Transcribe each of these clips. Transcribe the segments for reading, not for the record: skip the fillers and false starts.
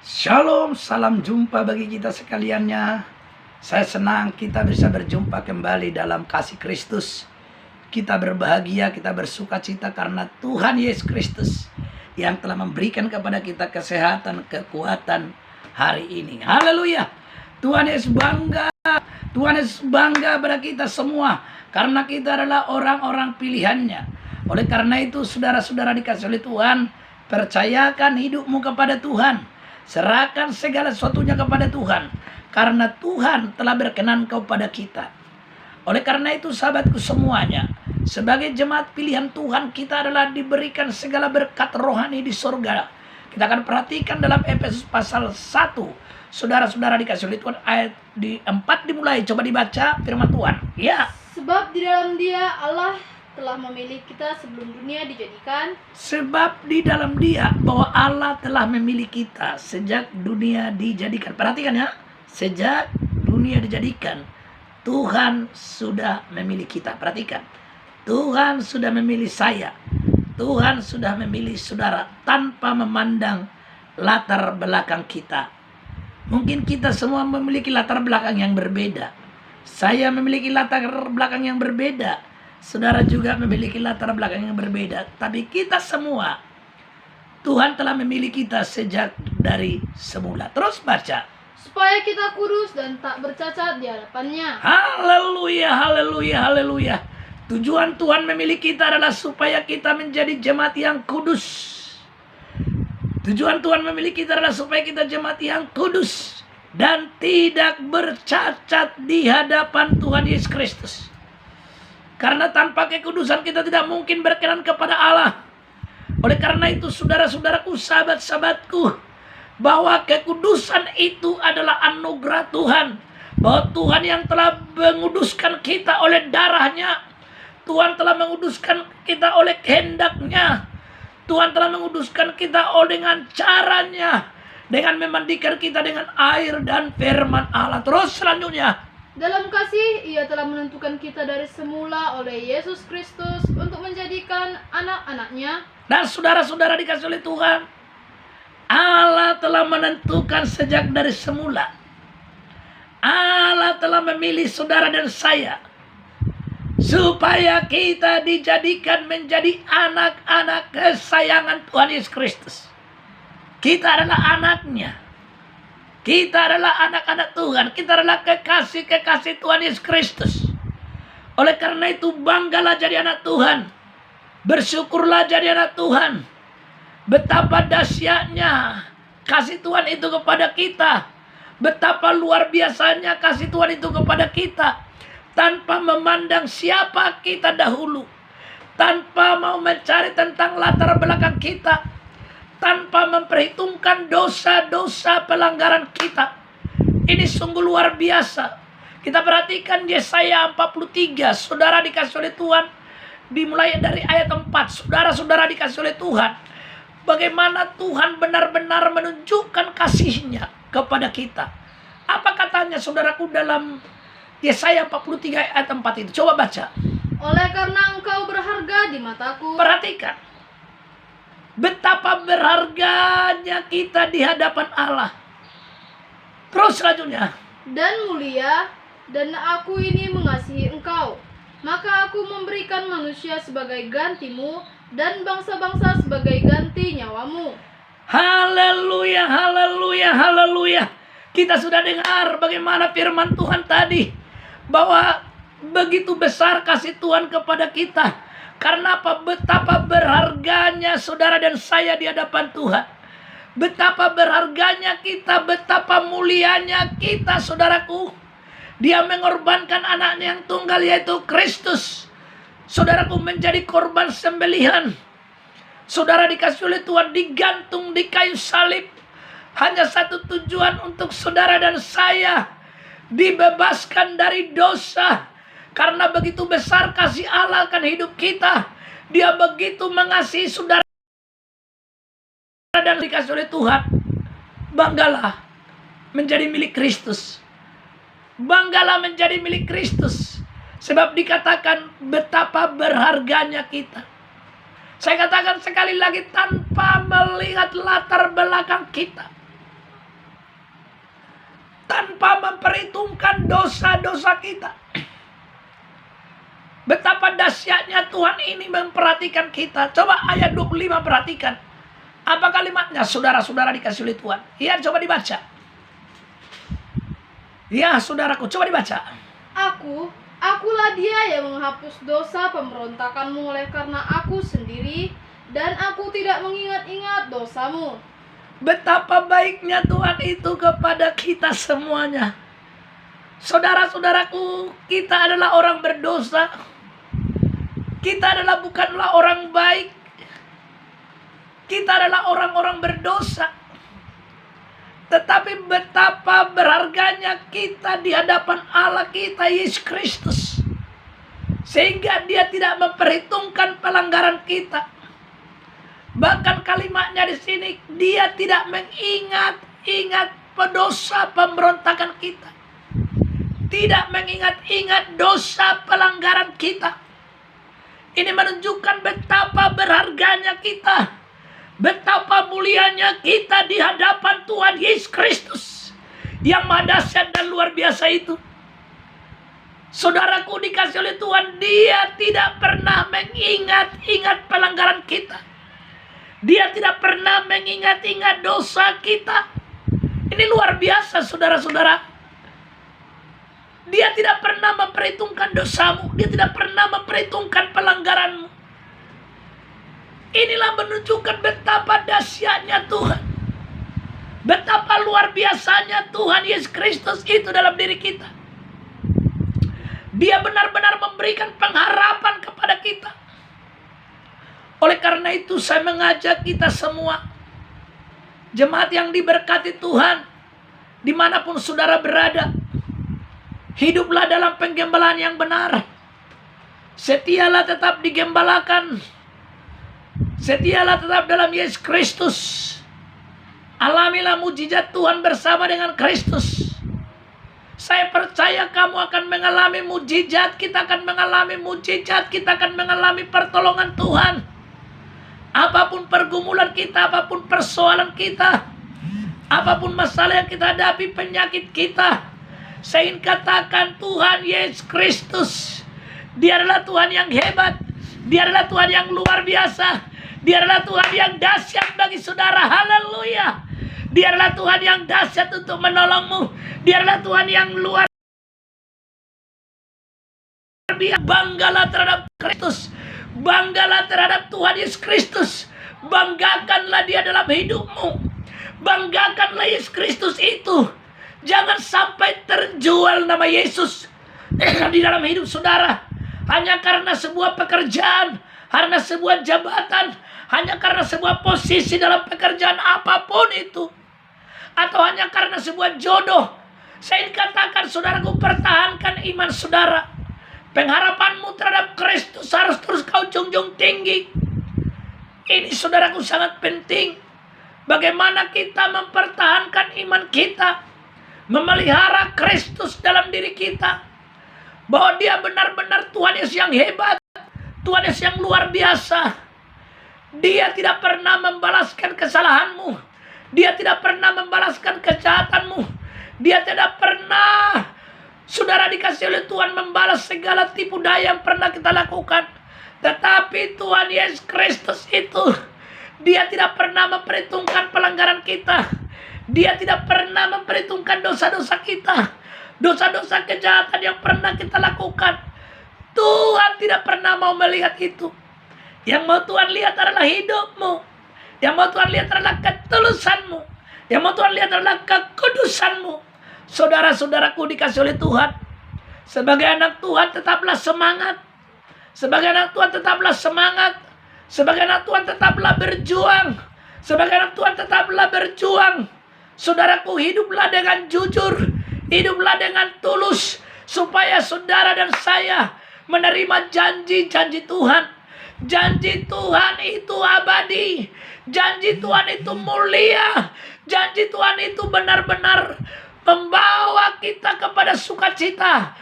Shalom, salam jumpa bagi kita sekaliannya. Saya senang kita bisa berjumpa kembali dalam kasih Kristus. Kita berbahagia, kita bersuka cita karena Tuhan Yesus Kristus yang telah memberikan kepada kita kesehatan, kekuatan hari ini. Haleluya. Tuhan Yesus bangga. Tuhan Yesus bangga pada kita semua karena kita adalah orang-orang pilihannya. Oleh karena itu, saudara-saudara dikasih oleh Tuhan, percayakan hidupmu kepada Tuhan. Serahkan segala sesuatunya kepada Tuhan, karena Tuhan telah berkenan kepada kita. Oleh karena itu, sahabatku semuanya, sebagai jemaat pilihan Tuhan, kita adalah diberikan segala berkat rohani di surga. Kita akan perhatikan dalam Efesus pasal 1. Saudara-saudara dikasih oleh Tuhan, ayat di 4 dimulai. Coba dibaca firman Tuhan. Ya. Sebab di dalam Dia Allah telah memilih kita sebelum dunia dijadikan. Sebab di dalam Dia, bahwa Allah telah memilih kita sejak dunia dijadikan. Perhatikan ya, sejak dunia dijadikan, Tuhan sudah memilih kita. Perhatikan, Tuhan sudah memilih saya, Tuhan sudah memilih saudara, tanpa memandang latar belakang kita. Mungkin kita semua memiliki latar belakang yang berbeda. Saya memiliki latar belakang yang berbeda. Saudara juga memiliki latar belakang yang berbeda. Tapi kita semua, Tuhan telah memilih kita sejak dari semula. Terus baca. Supaya kita kudus dan tak bercacat di hadapannya. Haleluya, haleluya, haleluya. Tujuan Tuhan memilih kita adalah supaya kita menjadi jemaat yang kudus. Tujuan Tuhan memilih kita adalah supaya kita jemaat yang kudus dan tidak bercacat di hadapan Tuhan Yesus Kristus. Karena tanpa kekudusan kita tidak mungkin berkenan kepada Allah. Oleh karena itu, saudara-saudaraku, sahabat-sahabatku, bahwa kekudusan itu adalah anugerah Tuhan. Bahwa Tuhan yang telah menguduskan kita oleh darahnya. Tuhan telah menguduskan kita oleh kehendaknya. Tuhan telah menguduskan kita dengan caranya. Dengan memandikan kita dengan air dan firman Allah. Terus selanjutnya. Dalam kasih, Ia telah menentukan kita dari semula oleh Yesus Kristus untuk menjadikan anak-anaknya. Dan saudara-saudara dikasih oleh Tuhan, Allah telah menentukan sejak dari semula. Allah telah memilih saudara dan saya supaya kita dijadikan menjadi anak-anak kesayangan Tuhan Yesus Kristus. Kita adalah anaknya. Kita adalah anak-anak Tuhan. Kita adalah kekasih-kekasih Tuhan Yesus Kristus. Oleh karena itu, banggalah jadi anak Tuhan. Bersyukurlah jadi anak Tuhan. Betapa dahsyatnya kasih Tuhan itu kepada kita. Betapa luar biasanya kasih Tuhan itu kepada kita. Tanpa memandang siapa kita dahulu. Tanpa mau mencari tentang latar belakang kita. Tanpa memperhitungkan dosa-dosa pelanggaran kita. Ini sungguh luar biasa. Kita perhatikan Yesaya 43. Saudara dikasih oleh Tuhan. Dimulai dari ayat 4. Saudara-saudara dikasih oleh Tuhan. Bagaimana Tuhan benar-benar menunjukkan kasih-Nya kepada kita. Apa katanya saudaraku dalam Yesaya 43 ayat 4 itu? Coba baca. Oleh karena engkau berharga di mataku. Perhatikan. Betapa berharganya kita di hadapan Allah. Terus selanjutnya. Dan mulia, dan aku ini mengasihi engkau. Maka aku memberikan manusia sebagai gantimu, dan bangsa-bangsa sebagai ganti nyawamu. Haleluya, haleluya, haleluya. Kita sudah dengar bagaimana firman Tuhan tadi. Bahwa begitu besar kasih Tuhan kepada kita. Karena apa? Betapa berharganya saudara dan saya di hadapan Tuhan. Betapa berharganya kita, betapa mulianya kita, saudaraku. Dia mengorbankan anaknya yang tunggal, yaitu Kristus. Saudaraku, menjadi korban sembelihan. Saudara dikasih oleh Tuhan, digantung di kayu salib. Hanya satu tujuan untuk saudara dan saya. Dibebaskan dari dosa. Karena begitu besar kasih Allah akan hidup kita. Dia begitu mengasihi saudara dan dikasih oleh Tuhan. Banggalah menjadi milik Kristus. Banggalah menjadi milik Kristus. Sebab dikatakan betapa berharganya kita. Saya katakan sekali lagi, tanpa melihat latar belakang kita. tanpa memperhitungkan dosa-dosa kita. Betapa dahsyatnya Tuhan ini memperhatikan kita. Coba ayat 25 perhatikan. Apa kalimatnya saudara-saudara dikasih oleh Tuhan? Ya, coba dibaca. Ya, saudaraku, coba dibaca. Akulah dia yang menghapus dosa pemberontakanmu oleh karena aku sendiri, dan aku tidak mengingat-ingat dosamu. Betapa baiknya Tuhan itu kepada kita semuanya. Saudara-saudaraku, kita adalah orang berdosa. Kita bukanlah orang baik. Kita adalah orang-orang berdosa. Tetapi betapa berharganya kita di hadapan Allah kita, Yesus Kristus. Sehingga dia tidak memperhitungkan pelanggaran kita. Bahkan kalimatnya di sini, dia tidak mengingat-ingat dosa pemberontakan kita. Tidak mengingat-ingat dosa pelanggaran kita. Ini menunjukkan betapa berharganya kita. Betapa mulianya kita di hadapan Tuhan Yesus Kristus. Yang maha dahsyat dan luar biasa itu. Saudaraku dikasih oleh Tuhan, dia tidak pernah mengingat-ingat pelanggaran kita. Dia tidak pernah mengingat-ingat dosa kita. Ini luar biasa, saudara-saudara. Dia tidak pernah memperhitungkan dosamu. Dia tidak pernah memperhitungkan pelanggaranmu. Inilah menunjukkan betapa dahsyatnya Tuhan. Betapa luar biasanya Tuhan Yesus Kristus itu dalam diri kita. Dia benar-benar memberikan pengharapan kepada kita. Oleh karena itu saya mengajak kita semua, jemaat yang diberkati Tuhan, dimanapun saudara berada, hiduplah dalam penggembalaan yang benar. Setialah tetap digembalakan. Setialah tetap dalam Yesus Kristus. Alamilah mujizat Tuhan bersama dengan Kristus. Saya percaya kamu akan mengalami mujizat. Kita akan mengalami mujizat. Kita akan mengalami pertolongan Tuhan. Apapun pergumulan kita, apapun persoalan kita, apapun masalah yang kita hadapi, penyakit kita, saya ingin katakan Tuhan Yesus Kristus, dia adalah Tuhan yang hebat. Dia adalah Tuhan yang luar biasa. Dia adalah Tuhan yang dahsyat bagi saudara. Haleluya. Dia adalah Tuhan yang dahsyat untuk menolongmu. Dia adalah Tuhan yang luar biasa. Banggalah terhadap Kristus. Banggalah terhadap Tuhan Yesus Kristus. Banggakanlah dia dalam hidupmu. Banggakanlah Yesus Kristus itu. Jangan sampai terjual nama Yesus di dalam hidup saudara. Hanya karena sebuah pekerjaan, karena sebuah jabatan, hanya karena sebuah posisi dalam pekerjaan apapun itu. Atau hanya karena sebuah jodoh. Saya ingin katakan saudaraku, pertahankan iman saudara. Pengharapanmu terhadap Kristus harus terus kau junjung tinggi. Ini saudaraku sangat penting. Bagaimana kita mempertahankan iman kita. Memelihara Kristus dalam diri kita. Bahwa dia benar-benar Tuhan Yesus yang hebat. Tuhan Yesus yang luar biasa. Dia tidak pernah membalaskan kesalahanmu. Dia tidak pernah membalaskan kejahatanmu. Dia tidak pernah, saudara, dikasih oleh Tuhan, membalas segala tipu daya yang pernah kita lakukan. Tetapi Tuhan Yesus Kristus itu, dia tidak pernah memperhitungkan pelanggaran kita. Dia tidak pernah memperhitungkan dosa-dosa kita. Dosa-dosa kejahatan yang pernah kita lakukan. Tuhan tidak pernah mau melihat itu. Yang mau Tuhan lihat adalah hidupmu. Yang mau Tuhan lihat adalah ketulusanmu. Yang mau Tuhan lihat adalah kekudusanmu. Saudara-saudaraku dikasih oleh Tuhan, sebagai anak Tuhan tetaplah semangat. Sebagai anak Tuhan tetaplah semangat. Sebagai anak Tuhan tetaplah berjuang. Sebagai anak Tuhan tetaplah berjuang. Saudaraku, hiduplah dengan jujur. Hiduplah dengan tulus. Supaya saudara dan saya menerima janji-janji Tuhan. Janji Tuhan itu abadi. Janji Tuhan itu mulia. Janji Tuhan itu benar-benar membawa kita kepada sukacita.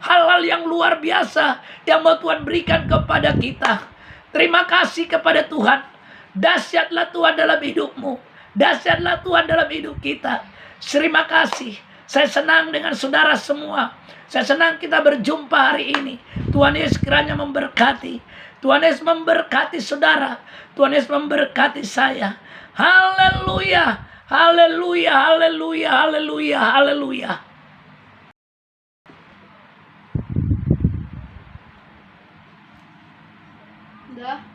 Hal-hal yang luar biasa yang mau Tuhan berikan kepada kita. Terima kasih kepada Tuhan. Dahsyatlah Tuhan dalam hidupmu. Dahsyatlah Tuhan dalam hidup kita. Terima kasih. Saya senang dengan saudara semua. Saya senang kita berjumpa hari ini. Tuhan Yesus kiranya memberkati. Tuhan Yesus memberkati saudara. Tuhan Yesus memberkati saya. Haleluya. Haleluya. Haleluya. Haleluya. Haleluya. Dah.